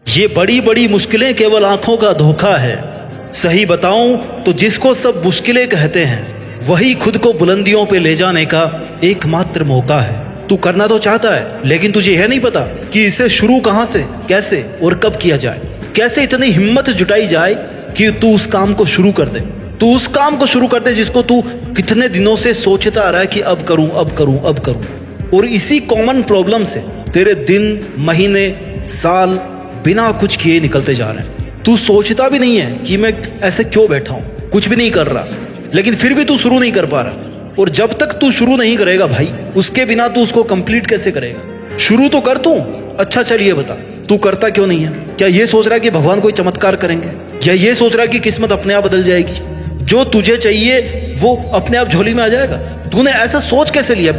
ये बड़ी बड़ी मुश्किलें केवल आंखों का धोखा है। सही बताऊं तो जिसको सब मुश्किलें कहते हैं वही खुद को बुलंदियों पे ले जाने का एकमात्र मौका है। तू करना तो चाहता है लेकिन तुझे यह नहीं पता कि इसे शुरू कहां से, कैसे और कब किया जाए। कैसे इतनी हिम्मत जुटाई जाए कि तू उस काम को शुरू कर दे। तू उस काम को शुरू कर दे जिसको तू कितने दिनों से सोचता आ रहा है कि अब करूं अब करूं अब करूं। और इसी कॉमन प्रॉब्लम से तेरे दिन, महीने, साल बिना कुछ किए निकलते जा रहे हैं। तू सोचता भी नहीं है कि मैं ऐसे क्यों बैठा हूं, कुछ भी नहीं कर रहा, लेकिन फिर भी तू शुरू नहीं कर पा रहा। और जब तक तू शुरू नहीं करेगा भाई, उसके बिना तू उसको कंप्लीट कैसे करेगा। शुरू तो कर तू। अच्छा चल ये बता, तू करता क्यों नहीं है? क्या ये सोच रहा है कि भगवान कोई चमत्कार करेंगे, या ये सोच रहा है कि किस्मत अपने आप बदल जाएगी, जो तुझे चाहिए वो अपने आप झोली में आ जाएगा? तूने ऐसा सोच कैसे लिया?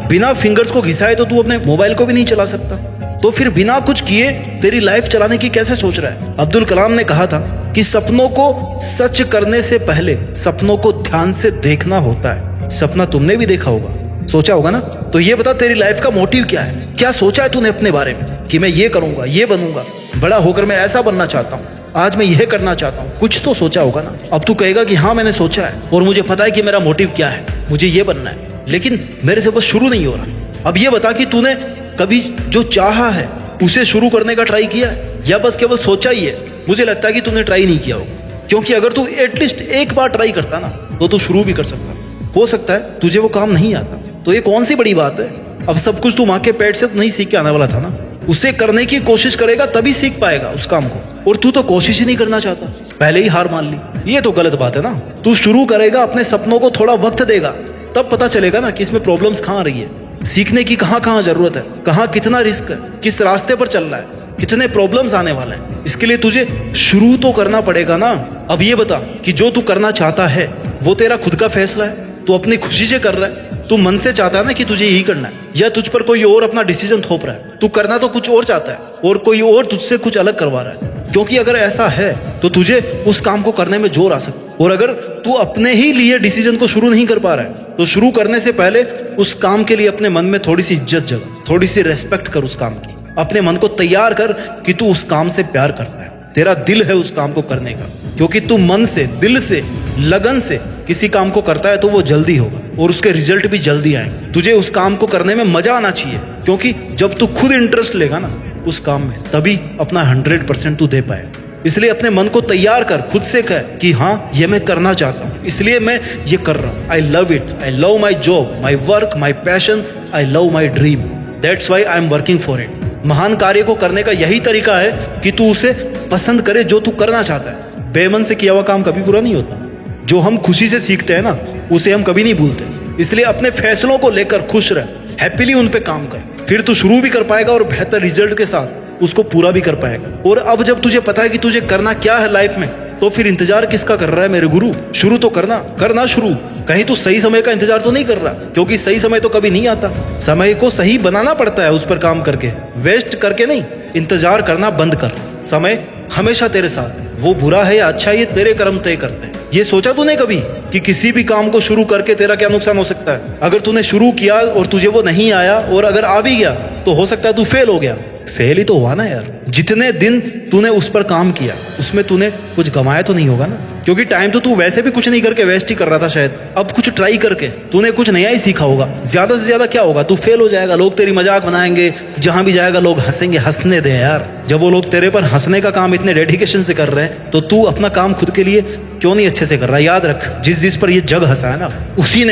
बिना फिंगर्स को घिसाए तो तू अपने मोबाइल को भी नहीं चला सकता, तो फिर बिना कुछ किए तेरी लाइफ चलाने की कैसे सोच रहा है? अब्दुल कलाम ने कहा था कि सपनों को सच करने से पहले सपनों को ध्यान से देखना होता है। सपना तुमने भी देखा होगा, सोचा होगा ना? तो ये बता, तेरी लाइफ का मोटिव क्या है? क्या सोचा है तूने अपने बारे में कि मैं ये करूंगा, ये बनूंगा, बड़ा होकर मैं ऐसा बनना चाहता हूँ, आज मैं यह करना चाहता हूँ? कुछ तो सोचा होगा ना। अब तू कहेगा कि हाँ मैंने सोचा है और मुझे पता है कि मेरा मोटिव क्या है, मुझे ये बनना है, लेकिन मेरे से बस शुरू नहीं हो रहा। अब ये बता कि तूने कभी जो चाहा है उसे शुरू करने का ट्राई किया है, या बस केवल सोचा ही है? मुझे लगता है कि तूने ट्राई नहीं किया होगा, क्योंकि अगर तू एटलीस्ट एक बार ट्राई करता ना तो तू शुरू भी कर सकता। हो सकता है तुझे वो काम नहीं आता, तो ये कौन सी बड़ी बात है? अब सब कुछ तू माँ के पेट से तो नहीं सीख के आने वाला था ना। उसे करने की कोशिश करेगा तभी सीख पाएगा उस काम को, और तू तो कोशिश ही नहीं करना चाहता, पहले ही हार मान ली। ये तो गलत बात है ना। तू शुरू करेगा, अपने सपनों को थोड़ा वक्त देगा, तब पता चलेगा ना कि इसमें प्रॉब्लम्स कहाँ आ रही है, सीखने की कहाँ कहाँ जरूरत है, कहाँ कितना रिस्क है, किस रास्ते पर चल रहा है, कितने प्रॉब्लम्स आने वाले हैं। इसके लिए तुझे शुरू तो करना पड़ेगा ना। अब ये बता कि जो तू करना चाहता है वो तेरा खुद का फैसला है, तू अपनी खुशी से कर रहा है, तू मन से चाहता है ना कि तुझे यही करना है, या तुझ पर कोई और अपना डिसीजन थोप रहा है? तू करना तो कुछ और चाहता है और कोई और तुझसे कुछ अलग करवा रहा है। क्योंकि अगर ऐसा है तो तुझे उस काम को करने में जोर आ सकता है। और अगर तू अपने ही लिए डिसीजन को शुरू नहीं कर पा रहा है तो शुरू करने से पहले उस काम के लिए अपने मन में थोड़ी सी इज्जत जगा, थोड़ी सी रेस्पेक्ट कर उस काम की। अपने मन को तैयार कर कि तू उस काम से प्यार करता है, तेरा दिल है उस काम को करने का। क्योंकि तू मन से, दिल से, लगन से किसी काम को करता है तो वो जल्दी होगा और उसके रिजल्ट भी जल्दी आएंगे। तुझे उस काम को करने में मजा आना चाहिए, क्योंकि जब तू खुद इंटरेस्ट लेगा ना उस काम में, तभी अपना 100% तू दे पाएगा। इसलिए अपने मन को तैयार कर, खुद से कह कि हाँ ये मैं करना चाहता हूँ, इसलिए मैं ये कर रहा हूँ। I love it, I love my job, my work, my passion, I love my dream, that's why I am working for it. महान कार्य को करने का यही तरीका है कि तू उसे पसंद करे जो तू करना चाहता है। बेमन से किया हुआ काम कभी पूरा नहीं होता। जो हम खुशी से सीखते हैं ना उसे हम कभी नहीं भूलते। इसलिए अपने फैसलों को लेकर खुश रह, हैप्पीली उन पे काम कर, फिर तू शुरू भी कर पाएगा और बेहतर रिजल्ट के साथ उसको पूरा भी कर पाएगा। और अब जब तुझे पता है कि तुझे करना क्या है लाइफ में, तो फिर इंतजार किसका कर रहा है मेरे गुरु? शुरू तो करना शुरू। कहीं तू सही समय का इंतजार तो नहीं कर रहा, क्योंकि सही समय तो कभी नहीं आता। समय को सही बनाना पड़ता है, उस पर काम करके, वेस्ट करके नहीं। इंतजार करना बंद कर, समय हमेशा तेरे साथ है। वो बुरा है या अच्छा, ये तेरे कर्म तय करते हैं। ये सोचा तूने कभी कि किसी भी काम को शुरू करके तेरा क्या नुकसान हो सकता है? अगर तूने शुरू किया और तुझे वो नहीं आया, और अगर आ भी गया तो हो सकता है तू फेल हो गया। फेल ही तो हुआ ना यार। जितने दिन तूने उस पर काम किया उसमें तूने कुछ गंवाया तो नहीं होगा ना? क्योंकि टाइम तो तू वैसे भी कुछ नहीं करके वेस्ट ही कर रहा था शायद। अब कुछ ट्राई करके तूने कुछ नया ही सीखा होगा। ज्यादा से ज्यादा क्या होगा? तू फेल हो जाएगा, लोग तेरी मजाक बनाएंगे, जहां भी जाएगा लोग हंसेंगे। हंसने दे यार। जब वो लोग तेरे पर हंसने का काम इतने डेडिकेशन से कर रहे हैं तो तू अपना काम खुद के लिए क्यों नहीं अच्छे से कर रहा? याद रख, जिस पर ये जग हंसा है ना, उसी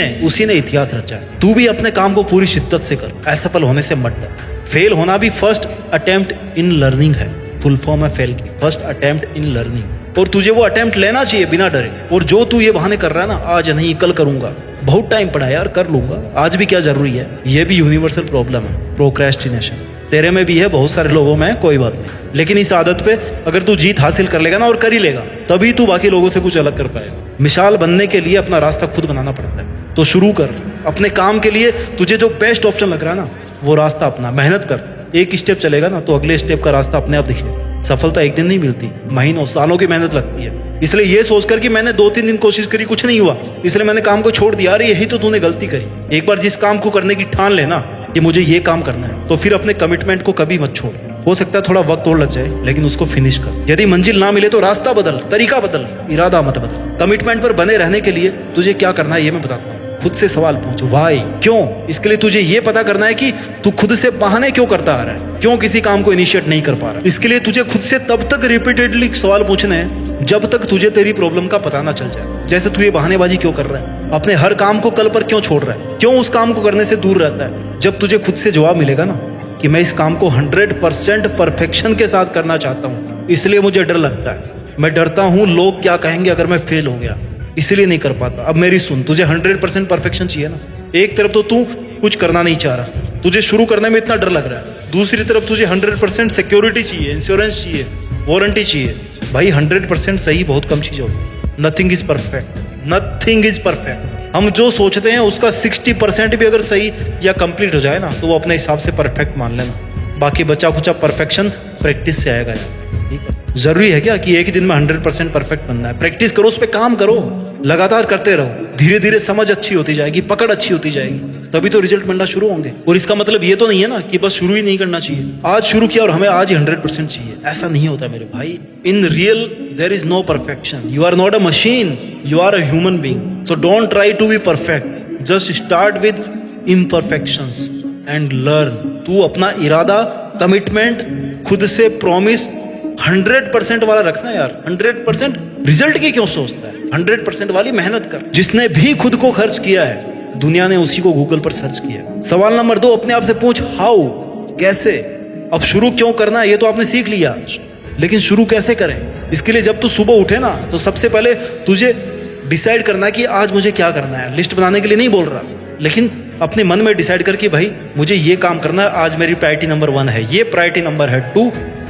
ने इतिहास रचा है। तू भी अपने काम को पूरी शिद्दत से कर, असफल होने से मत डर। फेल होना भी फर्स्ट अटेम्प्ट इन लर्निंग है। फुल फॉर्म है फेल की, फर्स्ट अटेम्प्ट इन लर्निंग। और तुझे वो अटेम्प्ट लेना चाहिए बिना डरे। और जो तू ये बहाने कर रहा है ना, आज नहीं कल करूंगा, बहुत टाइम पड़ा यार, कर लूंगा, आज भी क्या जरूरी है? ये भी यूनिवर्सल प्रॉब्लम है, प्रोक्रेस्टिनेशन। तेरे में भी है, बहुत सारे लोगों में है, कोई बात नहीं। लेकिन इस आदत पे अगर तू जीत हासिल कर लेगा ना, और कर ही लेगा, तभी तू बाकी लोगों से कुछ अलग कर पाएगा। मिसाल बनने के लिए अपना रास्ता खुद बनाना पड़ता है। तो शुरू कर अपने काम के लिए। तुझे जो बेस्ट ऑप्शन लग रहा है ना, वो रास्ता अपना, मेहनत कर। एक स्टेप चलेगा ना तो अगले स्टेप का रास्ता अपने आप दिखेगा। सफलता एक दिन नहीं मिलती, महीनों सालों की मेहनत लगती है। इसलिए ये सोचकर कि मैंने 2-3 दिन कोशिश करी, कुछ नहीं हुआ, इसलिए मैंने काम को छोड़ दिया, अरे यही तो तूने गलती करी। एक बार जिस काम को करने की ठान लेना कि मुझे ये काम करना है, तो फिर अपने कमिटमेंट को कभी मत छोड़। हो सकता है थोड़ा वक्त और लग जाए, लेकिन उसको फिनिश कर। यदि मंजिल ना मिले तो रास्ता बदल, तरीका बदल, इरादा मत बदल। कमिटमेंट पर बने रहने के लिए तुझे क्या करना है ये मैं बताता हूँ। खुद से सवाल पूछ, वाई, क्यों। इसके लिए तुझे ये पता करना है कि तू खुद से बहाने क्यों करता आ रहा है, क्यों किसी काम को इनिशिएट नहीं कर पा रहा। इसके लिए तुझे खुद से तब तक रिपीटेडली सवाल पूछने हैं जब तक तुझे तेरी प्रॉब्लम का पता ना चल जाए। जैसे तू ये बहानेबाजी क्यों कर रहा है, अपने हर काम को कल पर क्यों छोड़ रहा है, क्यों उस काम को करने से दूर रहता है। जब तुझे खुद से जवाब मिलेगा ना कि मैं इस काम को 100% परफेक्शन के साथ करना चाहता हूँ, इसलिए मुझे डर लगता है, मैं डरता हूँ लोग क्या कहेंगे अगर मैं फेल हो गया, इसलिए नहीं कर पाता। अब मेरी सुन, तुझे 100% परफेक्शन चाहिए ना। एक तरफ तो तू कुछ करना नहीं चाह रहा, तुझे शुरू करने में इतना डर लग रहा है। दूसरी तरफ तुझे 100% सिक्योरिटी चाहिए, इंश्योरेंस चाहिए, वारंटी चाहिए। भाई 100% सही बहुत कम चीज होगी। Nothing is perfect, nothing is perfect. हम जो सोचते हैं उसका 60% भी अगर सही या कंप्लीट हो जाए ना तो वो अपने हिसाब से परफेक्ट मान लेना। बाकी बचा कुचा परफेक्शन प्रैक्टिस से आएगा यार, ठीक है। जरूरी है क्या कि एक ही दिन में 100% परफेक्ट बनना है? प्रैक्टिस करो, उस पर काम करो, लगातार करते रहो। धीरे धीरे समझ अच्छी होती जाएगी, पकड़ अच्छी होती जाएगी, तभी तो रिजल्ट मिलना शुरू होंगे। और इसका मतलब ये तो नहीं है ना कि बस शुरू ही नहीं करना चाहिए। आज शुरू किया और हमें आज ही 100% चाहिए, ऐसा नहीं होता मेरे भाई। In real there is no perfection. You are not a machine, you are a human being. So don't try to be perfect, just start with imperfections and learn. तू अपना इरादा, कमिटमेंट, खुद से प्रॉमिस 100% वाला रखना यार। 100% रिजल्ट की क्यों सोचता है, 100% वाली मेहनत कर। जिसने भी खुद को खर्च किया है दुनिया ने उसी को गूगल पर सर्च किया। सवाल नंबर 2, अपने आप से पूछ, हाउ, कैसे। अब शुरू क्यों करना है ये तो आपने सीख लिया, लेकिन शुरू कैसे करें। इसके लिए जब तू सुबह उठे ना तो सबसे पहले तुझे डिसाइड करना है कि आज मुझे क्या करना है। लिस्ट बनाने के लिए नहीं बोल रहा, लेकिन अपने मन में डिसाइड कर कि भाई मुझे ये काम करना है, आज मेरी प्रायोरिटी नंबर 1 है ये, प्रायोरिटी नंबर है 2,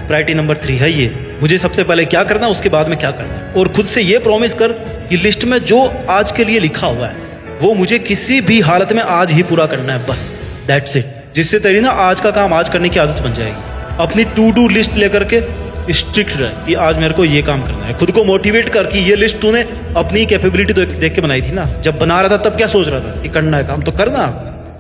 प्रायोरिटी नंबर 3 है ये। मुझे सबसे पहले क्या करना है, उसके बाद में क्या करना है। और खुद से ये प्रॉमिस कर कि लिस्ट में जो आज के लिए लिखा हुआ है वो मुझे किसी भी हालत में आज ही पूरा करना है, बस दैट्स इट। जिससे तेरी ना आज का काम आज करने की आदत बन जाएगी। अपनी टू डू लिस्ट लेकर के स्ट्रिक्ट रह कि आज मेरे को ये काम करना है। खुद को मोटिवेट कर कि ये लिस्ट तूने अपनी कैपेबिलिटी देख के बनाई थी ना। जब बना रहा था तब क्या सोच रहा था कि करना है काम तो करना,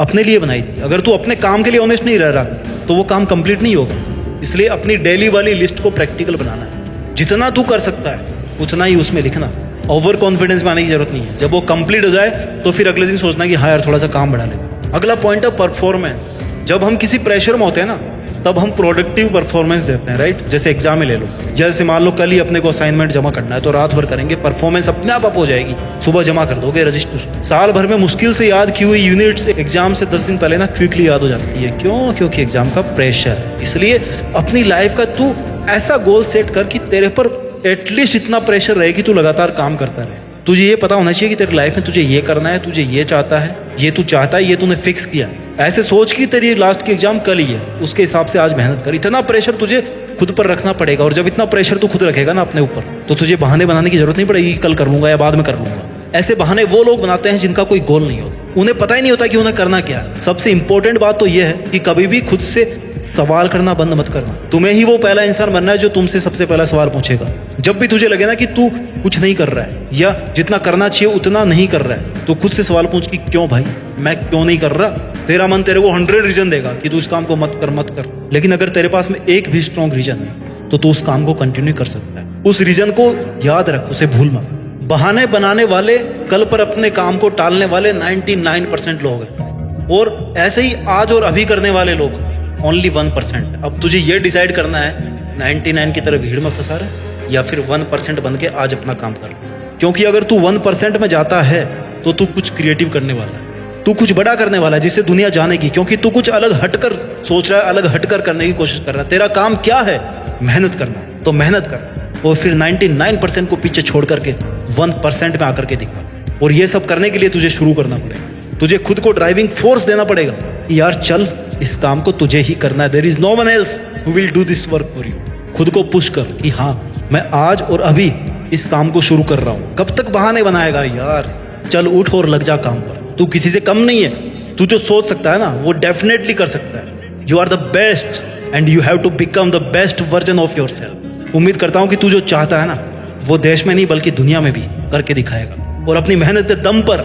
अपने लिए बनाई थी। अगर तू अपने काम के लिए ऑनेस्ट नहीं रह रहा तो वो काम कंप्लीट नहीं होगा। इसलिए अपनी डेली वाली लिस्ट को प्रैक्टिकल बनाना है। जितना तू कर सकता है उतना ही उसमें लिखना। ओवर कॉन्फिडेंस में आने की जरूरत नहीं है। जब वो कंप्लीट हो जाए तो फिर अगले दिन सोचना कि हाँ यार थोड़ा सा काम बढ़ा लेते। अगला पॉइंट है परफॉर्मेंस। जब हम किसी प्रेशर में होते हैं ना तब हम प्रोडक्टिव परफॉर्मेंस देते हैं, राइट। जैसे एग्जाम में ले लो, जैसे मान लो कल ही अपने को असाइनमेंट जमा करना है तो रात भर करेंगे, परफॉर्मेंस अपने आप हो जाएगी, सुबह जमा कर दोगे रजिस्टर। साल भर में मुश्किल से याद की हुई यूनिट्स एग्जाम से 10 दिन पहले ना क्विकली याद हो जाती है। क्यों? क्योंकि एग्जाम का प्रेशर। इसलिए अपनी लाइफ का तू ऐसा गोल सेट कर कि तेरे पर एटलीस्ट इतना प्रेशर रहे कि तू लगातार काम करता रहे। तुझे ये पता होना चाहिए कि तेरी लाइफ में तुझे ये करना है, तुझे ये चाहता है, ये तू चाहता है, ये तूने फिक्स किया। ऐसे सोच कि तेरी लास्ट की एग्जाम कल ही है, उसके हिसाब से आज मेहनत कर। इतना प्रेशर तुझे खुद पर रखना पड़ेगा। और जब इतना प्रेशर तू खुद रखेगा ना अपने ऊपर तो तुझे बहाने बनाने की जरूरत नहीं पड़ेगी, कल कर लूंगा या बाद में कर लूंगा। ऐसे बहाने वो लोग बनाते हैं जिनका कोई गोल नहीं होता, उन्हें पता ही नहीं होता कि उन्हें करना क्या है। सबसे इंपॉर्टेंट बात तो यह है कि कभी भी खुद से सवाल करना बंद मत करना। तुम्हें ही वो पहला इंसान बनना है जो तुमसे सबसे पहला सवाल पूछेगा। जब भी तुझे लगे ना कि तू कुछ नहीं कर रहा है या जितना करना चाहिए उतना नहीं कर रहा है तो खुद से सवाल पूछ कि क्यों भाई, मैं क्यों नहीं कर रहा। तेरा मन तेरे को 100 रीजन देगा कि तू इस काम को मत कर। लेकिन अगर तेरे पास में एक भी स्ट्रॉन्ग रीजन है तो तू उस काम को कंटिन्यू कर सकता है। उस रीजन को याद रख, उसे भूल मत। बहाने बनाने वाले, कल पर अपने काम को टालने वाले 99% लोग हैं, और ऐसे ही आज और अभी करने वाले लोग ओनली 1%। अब तुझे ये डिसाइड करना है 99 की तरह भीड़ में फंसा रहा या फिर 1% बन के आज अपना काम कर। क्योंकि अगर तू 1% में जाता है तो तू कुछ क्रिएटिव करने वाला है, तू कुछ बड़ा करने वाला है जिससे दुनिया जानेगी। क्योंकि तू कुछ अलग हटकर सोच रहा है, अलग हटकर करने की कोशिश कर रहा है। तेरा काम क्या है? मेहनत करना, तो मेहनत कर और फिर 99% को पीछे छोड़ करके 1% में आकर के दिखा। और ये सब करने के लिए तुझे शुरू करना पड़ेगा। तुझे खुद को ड्राइविंग फोर्स देना पड़ेगा कि यार चल, इस काम को तुझे ही करना है। There is no one else who will do this work for you. खुद को पुश कर कि हाँ मैं आज और अभी इस काम को शुरू कर रहा हूं। कब तक बहाने बनाएगा यार? चल उठ और लग जा काम पर। तू किसी से कम नहीं है। तू जो सोच सकता है ना वो डेफिनेटली कर सकता है। You are the best and you have to become the best version of yourself. उम्मीद करता हूं कि तू जो चाहता है ना वो देश में नहीं बल्कि दुनिया में भी करके दिखाएगा, और अपनी मेहनत के दम पर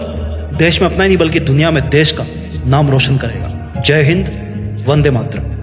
देश में अपना ही नहीं बल्कि दुनिया में देश का नाम रोशन करेगा। जय हिंद, वंदे मातरम।